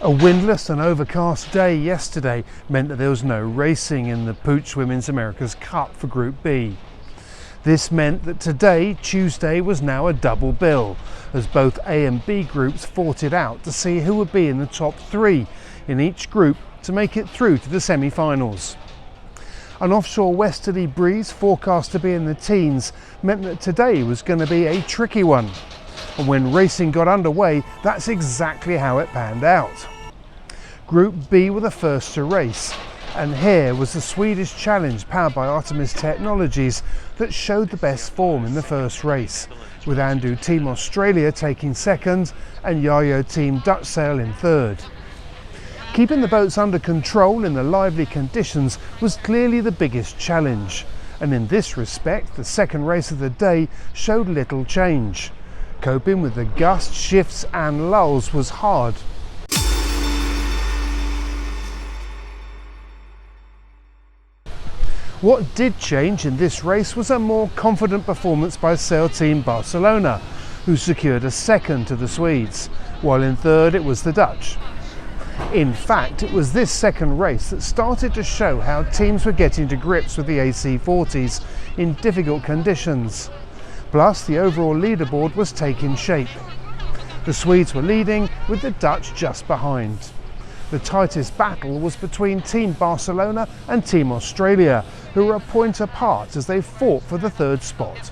A windless and overcast day yesterday meant that there was no racing in the Puig Women's America's Cup for Group B. This meant that today, Tuesday, was now a double bill, as both A and B groups fought it out to see who would be in the top three in each group to make it through to the semi-finals. An offshore westerly breeze forecast to be in the teens meant that today was going to be a tricky one. And when racing got underway, that's exactly how it panned out. Group B were the first to race, and here was the Swedish challenge powered by Artemis Technologies that showed the best form in the first race, with Andu Team Australia taking second and Yayo Team Dutch Sail in third. Keeping the boats under control in the lively conditions was clearly the biggest challenge, and in this respect the second race of the day showed little change. Coping with the gusts, shifts and lulls was hard. What did change in this race was a more confident performance by Sail Team Barcelona, who secured a second to the Swedes, while in third it was the Dutch. In fact, it was this second race that started to show how teams were getting to grips with the AC40s in difficult conditions. Plus, the overall leaderboard was taking shape. The Swedes were leading, with the Dutch just behind. The tightest battle was between Team Barcelona and Team Australia, who were a point apart as they fought for the third spot.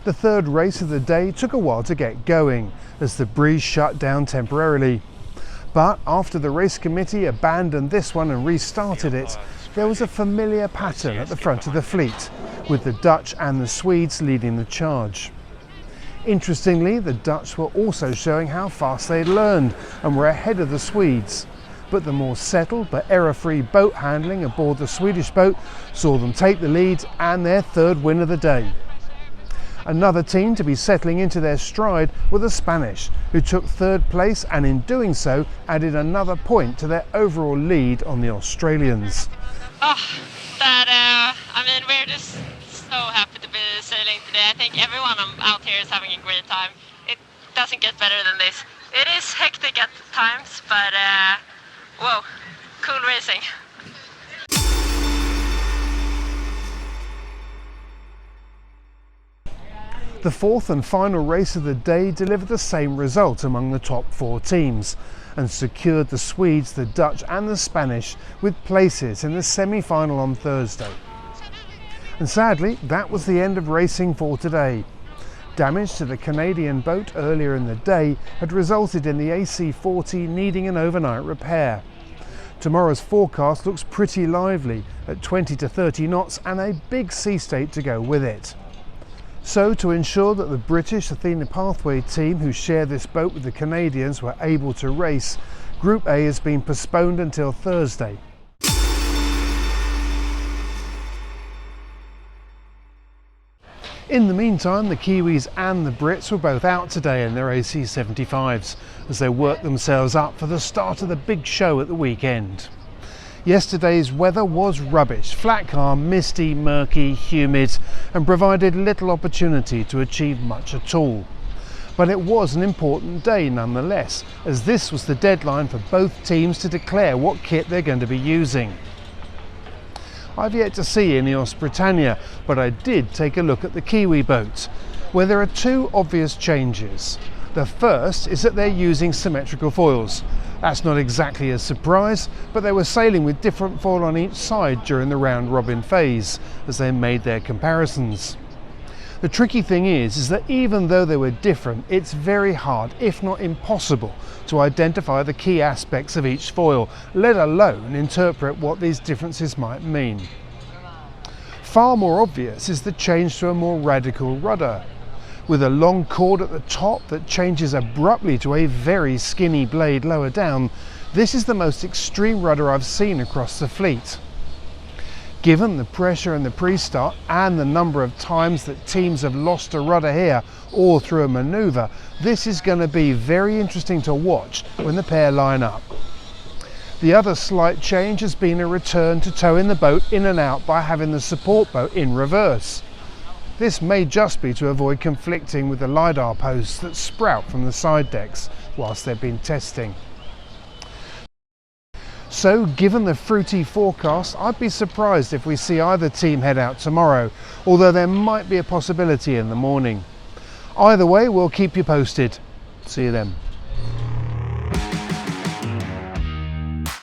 The third race of the day took a while to get going, as the breeze shut down temporarily. But after the race committee abandoned this one and restarted it, there was a familiar pattern at the front of the fleet, with the Dutch and the Swedes leading the charge. Interestingly, the Dutch were also showing how fast they'd learned and were ahead of the Swedes, but the more settled but error-free boat handling aboard the Swedish boat saw them take the lead and their third win of the day. Another team to be settling into their stride were the Spanish, who took third place and in doing so added another point to their overall lead on the Australians. We're just so happy to be sailing today. I think everyone out here is having a great time. It doesn't get better than this. It is hectic at times, but whoa, cool racing. The fourth and final race of the day delivered the same result among the top four teams and secured the Swedes, the Dutch and the Spanish with places in the semi-final on Thursday. And sadly, that was the end of racing for today. Damage to the Canadian boat earlier in the day had resulted in the AC40 needing an overnight repair. Tomorrow's forecast looks pretty lively at 20 to 30 knots and a big sea state to go with it. So, to ensure that the British Athena Pathway team who share this boat with the Canadians were able to race, Group A has been postponed until Thursday. In the meantime, the Kiwis and the Brits were both out today in their AC75s as they worked themselves up for the start of the big show at the weekend. Yesterday's weather was rubbish, flat calm, misty, murky, humid and provided little opportunity to achieve much at all. But it was an important day nonetheless, as this was the deadline for both teams to declare what kit they're going to be using. I've yet to see Ineos Britannia, but I did take a look at the Kiwi boat, where there are two obvious changes. The first is that they're using symmetrical foils. That's not exactly a surprise, but they were sailing with different foil on each side during the round robin phase as they made their comparisons. The tricky thing is that even though they were different, it's very hard, if not impossible, to identify the key aspects of each foil, let alone interpret what these differences might mean. Far more obvious is the change to a more radical rudder, with a long cord at the top that changes abruptly to a very skinny blade lower down. This is the most extreme rudder I've seen across the fleet. Given the pressure in the pre-start and the number of times that teams have lost a rudder here or through a manoeuvre, this is going to be very interesting to watch when the pair line up. The other slight change has been a return to towing the boat in and out by having the support boat in reverse. This may just be to avoid conflicting with the LiDAR posts that sprout from the side decks whilst they've been testing. So, given the fruity forecast, I'd be surprised if we see either team head out tomorrow, although there might be a possibility in the morning. Either way, we'll keep you posted. See you then.